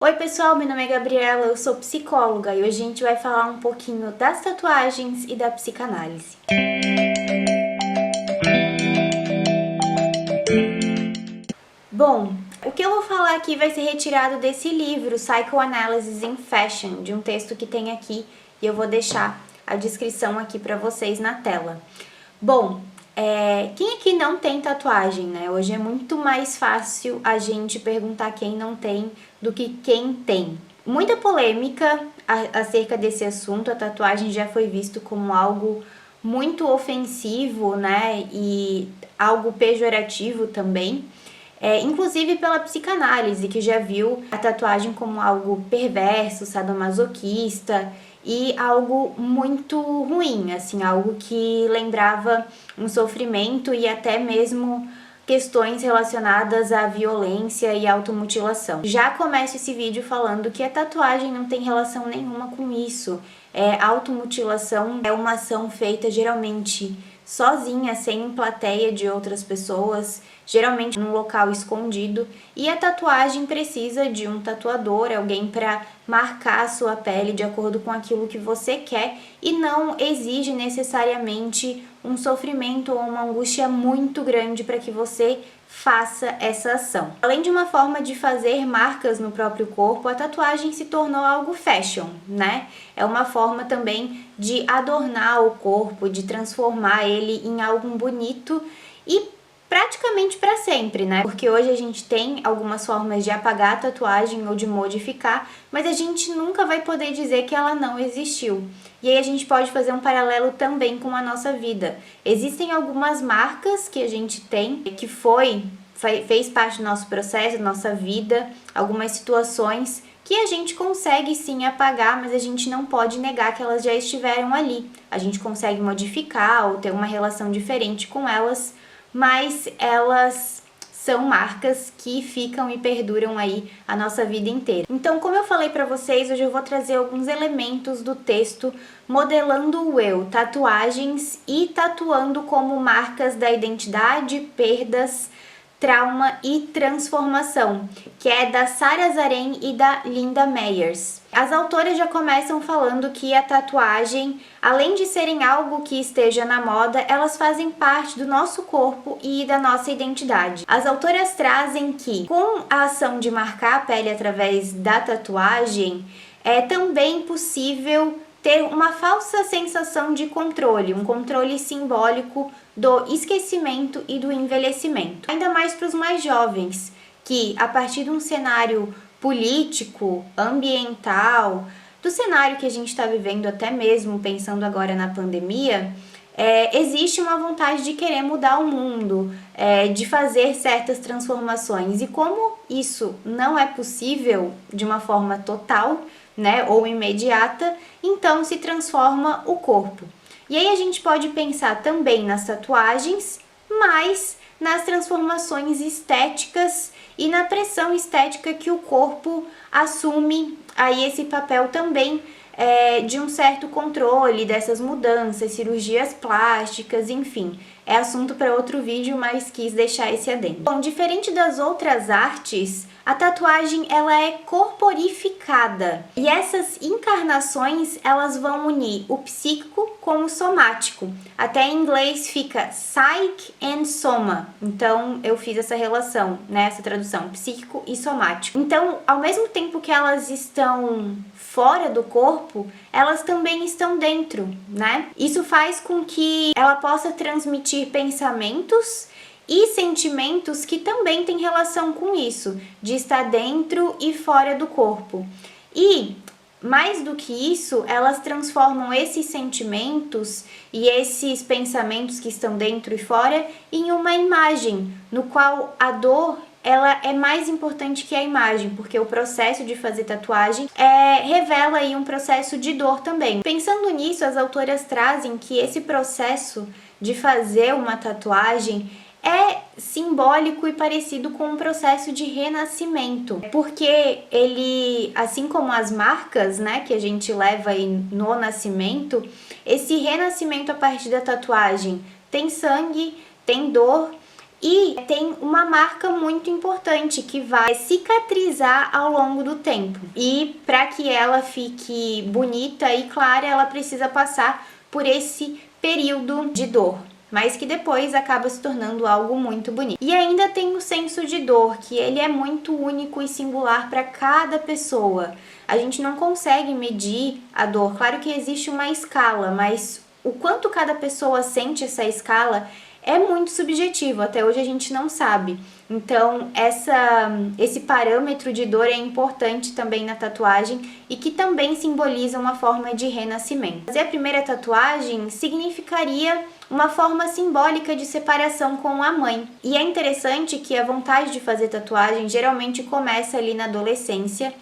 Oi pessoal, meu nome é Gabriela, eu sou psicóloga e hoje a gente vai falar um pouquinho das tatuagens e da psicanálise. Bom, o que eu vou falar aqui vai ser retirado desse livro, Psychoanalysis in Fashion, de um texto que tem aqui e eu vou deixar a descrição aqui para vocês na tela. Bom, quem aqui não tem tatuagem, né? Hoje é muito mais fácil a gente perguntar quem não tem do que quem tem. Muita polêmica acerca desse assunto, a tatuagem já foi visto como algo muito ofensivo, né? E algo pejorativo também. Inclusive pela psicanálise, que já viu a tatuagem como algo perverso, sadomasoquista e algo muito ruim, assim, algo que lembrava um sofrimento e até mesmo questões relacionadas à violência e automutilação. Já começo esse vídeo falando que a tatuagem não tem relação nenhuma com isso. Automutilação é uma ação feita geralmente sozinha, sem plateia de outras pessoas, geralmente num local escondido, e a tatuagem precisa de um tatuador, alguém para marcar a sua pele de acordo com aquilo que você quer e não exige necessariamente um sofrimento ou uma angústia muito grande para que você faça essa ação. Além de uma forma de fazer marcas no próprio corpo, a tatuagem se tornou algo fashion, né? É uma forma também de adornar o corpo, de transformar ele em algo bonito e praticamente para sempre, né? Porque hoje a gente tem algumas formas de apagar a tatuagem ou de modificar, mas a gente nunca vai poder dizer que ela não existiu. E aí a gente pode fazer um paralelo também com a nossa vida. Existem algumas marcas que a gente tem que fez parte do nosso processo, da nossa vida, algumas situações que a gente consegue sim apagar, mas a gente não pode negar que elas já estiveram ali. A gente consegue modificar ou ter uma relação diferente com elas, mas elas são marcas que ficam e perduram aí a nossa vida inteira. Então, como eu falei para vocês, hoje eu vou trazer alguns elementos do texto modelando o eu, tatuagens e tatuando como marcas da identidade, perdas, trauma e transformação, que é da Sarah Zaren e da Linda Meyers. As autoras já começam falando que a tatuagem, além de serem algo que esteja na moda, elas fazem parte do nosso corpo e da nossa identidade. As autoras trazem que, com a ação de marcar a pele através da tatuagem, é também possível ter uma falsa sensação de controle, um controle simbólico do esquecimento e do envelhecimento. Ainda mais para os mais jovens, que a partir de um cenário político, ambiental, do cenário que a gente está vivendo, até mesmo pensando agora na pandemia, existe uma vontade de querer mudar o mundo, de fazer certas transformações. E como isso não é possível de uma forma total, né, ou imediata, então se transforma o corpo. E aí a gente pode pensar também nas tatuagens, mas nas transformações estéticas e na pressão estética que o corpo assume aí esse papel também de um certo controle dessas mudanças, cirurgias plásticas, enfim. É assunto para outro vídeo, mas quis deixar esse adendo. Bom, diferente das outras artes, a tatuagem ela é corporificada e essas encarnações elas vão unir o psíquico com o somático. Até em inglês fica psyche and soma. Então eu fiz essa relação, né, essa tradução, psíquico e somático. Então, ao mesmo tempo que elas estão fora do corpo, elas também estão dentro, né? Isso faz com que ela possa transmitir pensamentos e sentimentos que também têm relação com isso, de estar dentro e fora do corpo. E, mais do que isso, elas transformam esses sentimentos e esses pensamentos que estão dentro e fora em uma imagem, no qual a dor ela é mais importante que a imagem, porque o processo de fazer tatuagem revela aí um processo de dor também. Pensando nisso, as autoras trazem que esse processo de fazer uma tatuagem é simbólico e parecido com um processo de renascimento, porque ele, assim como as marcas, né, que a gente leva aí no nascimento, esse renascimento a partir da tatuagem tem sangue, tem dor E tem uma marca muito importante que vai cicatrizar ao longo do tempo. E para que ela fique bonita e clara, ela precisa passar por esse período de dor, mas que depois acaba se tornando algo muito bonito. E ainda tem o senso de dor, que ele é muito único e singular para cada pessoa. A gente não consegue medir a dor. Claro que existe uma escala, mas o quanto cada pessoa sente essa escala é muito subjetivo, até hoje a gente não sabe. Então, esse parâmetro de dor é importante também na tatuagem e que também simboliza uma forma de renascimento. Fazer a primeira tatuagem significaria uma forma simbólica de separação com a mãe. E é interessante que a vontade de fazer tatuagem geralmente começa ali na adolescência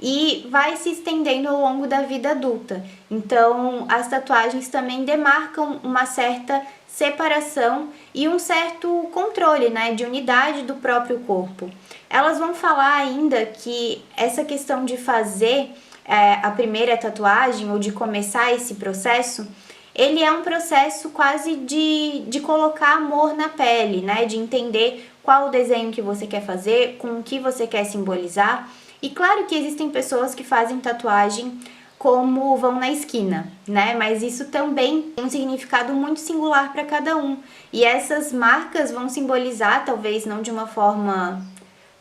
e vai se estendendo ao longo da vida adulta. Então, as tatuagens também demarcam uma certa separação e um certo controle, né, de unidade do próprio corpo. Elas vão falar ainda que essa questão de fazer a primeira tatuagem ou de começar esse processo, ele é um processo quase de colocar amor na pele, né, de entender qual o desenho que você quer fazer, com o que você quer simbolizar. E claro que existem pessoas que fazem tatuagem como vão na esquina, né? Mas isso também tem um significado muito singular para cada um. E essas marcas vão simbolizar, talvez não de uma forma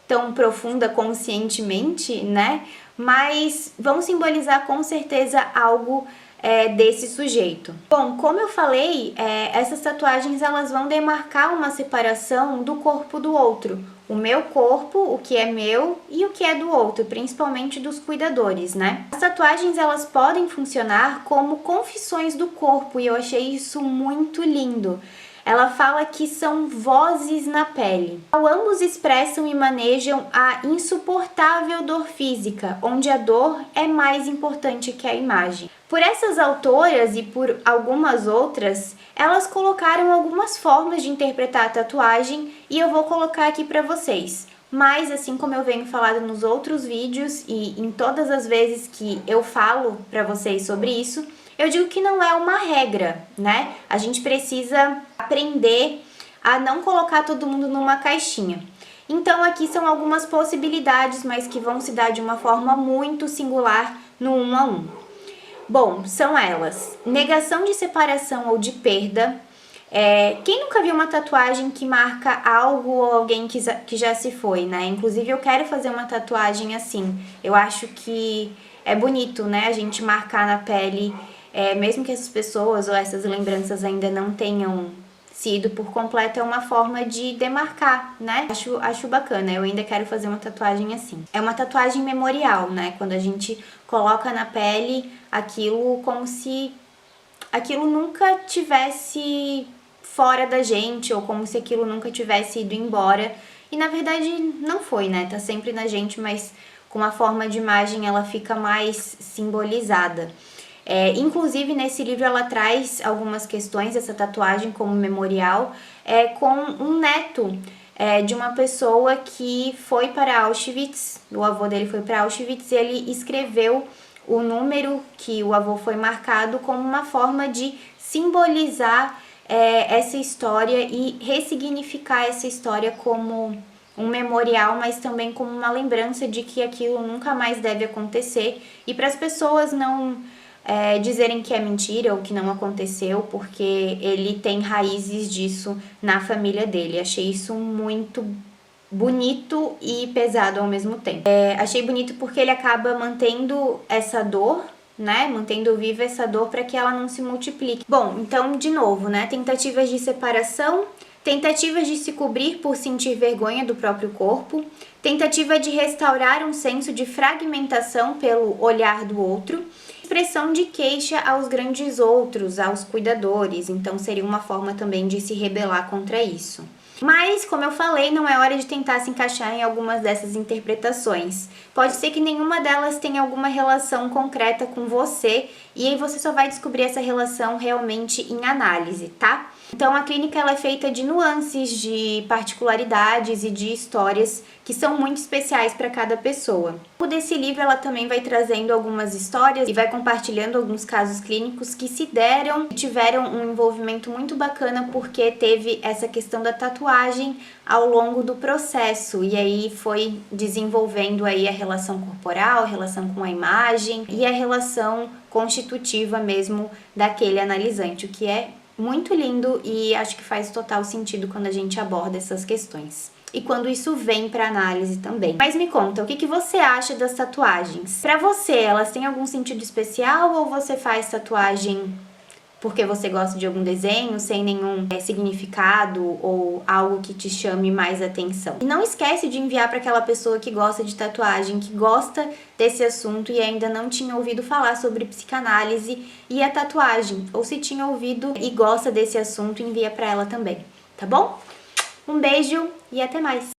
tão profunda conscientemente, né? Mas vão simbolizar com certeza algo desse sujeito. Bom, como eu falei, essas tatuagens elas vão demarcar uma separação do corpo do outro. O meu corpo, o que é meu e o que é do outro, principalmente dos cuidadores, né? As tatuagens elas podem funcionar como confissões do corpo e eu achei isso muito lindo. Ela fala que são vozes na pele. Ambos expressam e manejam a insuportável dor física, onde a dor é mais importante que a imagem. Por essas autoras e por algumas outras, elas colocaram algumas formas de interpretar a tatuagem e eu vou colocar aqui para vocês. Mas, assim como eu venho falando nos outros vídeos e em todas as vezes que eu falo para vocês sobre isso, eu digo que não é uma regra, né? A gente precisa aprender a não colocar todo mundo numa caixinha. Então, aqui são algumas possibilidades, mas que vão se dar de uma forma muito singular no 1 a 1. Bom, são elas: negação de separação ou de perda. Quem nunca viu uma tatuagem que marca algo ou alguém que já se foi, né? Inclusive, eu quero fazer uma tatuagem assim. Eu acho que é bonito, né? A gente marcar na pele, mesmo que essas pessoas ou essas lembranças ainda não tenham sido por completo, é uma forma de demarcar, né? Acho bacana, eu ainda quero fazer uma tatuagem assim. É uma tatuagem memorial, né? Quando a gente coloca na pele aquilo como se aquilo nunca tivesse fora da gente, ou como se aquilo nunca tivesse ido embora. E na verdade não foi, né? Tá sempre na gente, mas com a forma de imagem ela fica mais simbolizada. Inclusive nesse livro ela traz algumas questões dessa tatuagem como memorial, com um neto de uma pessoa que foi para Auschwitz. O avô dele foi para Auschwitz e ele escreveu o número que o avô foi marcado como uma forma de simbolizar essa história e ressignificar essa história como um memorial, mas também como uma lembrança de que aquilo nunca mais deve acontecer e para as pessoas não dizerem que é mentira ou que não aconteceu, porque ele tem raízes disso na família dele. Achei isso muito bonito e pesado ao mesmo tempo. Achei bonito porque ele acaba mantendo essa dor, né? Mantendo viva essa dor para que ela não se multiplique. Bom, então, de novo, né? Tentativas de separação, tentativas de se cobrir por sentir vergonha do próprio corpo, tentativa de restaurar um senso de fragmentação pelo olhar do outro, expressão de queixa aos grandes outros, aos cuidadores. Então, seria uma forma também de se rebelar contra isso. Mas, como eu falei, não é hora de tentar se encaixar em algumas dessas interpretações. Pode ser que nenhuma delas tenha alguma relação concreta com você, e aí você só vai descobrir essa relação realmente em análise, tá? Então a clínica ela é feita de nuances, de particularidades e de histórias que são muito especiais para cada pessoa. Desse livro ela também vai trazendo algumas histórias e vai compartilhando alguns casos clínicos que se deram e tiveram um envolvimento muito bacana porque teve essa questão da tatuagem ao longo do processo e aí foi desenvolvendo aí a relação corporal, a relação com a imagem e a relação constitutiva mesmo daquele analisante, o que é muito lindo e acho que faz total sentido quando a gente aborda essas questões. E quando isso vem para análise também. Mas me conta, o que você acha das tatuagens? Para você, elas têm algum sentido especial ou você faz tatuagem porque você gosta de algum desenho, sem nenhum significado ou algo que te chame mais atenção? E não esquece de enviar para aquela pessoa que gosta de tatuagem, que gosta desse assunto e ainda não tinha ouvido falar sobre psicanálise e a tatuagem. Ou se tinha ouvido e gosta desse assunto, envia para ela também, tá bom? Um beijo e até mais!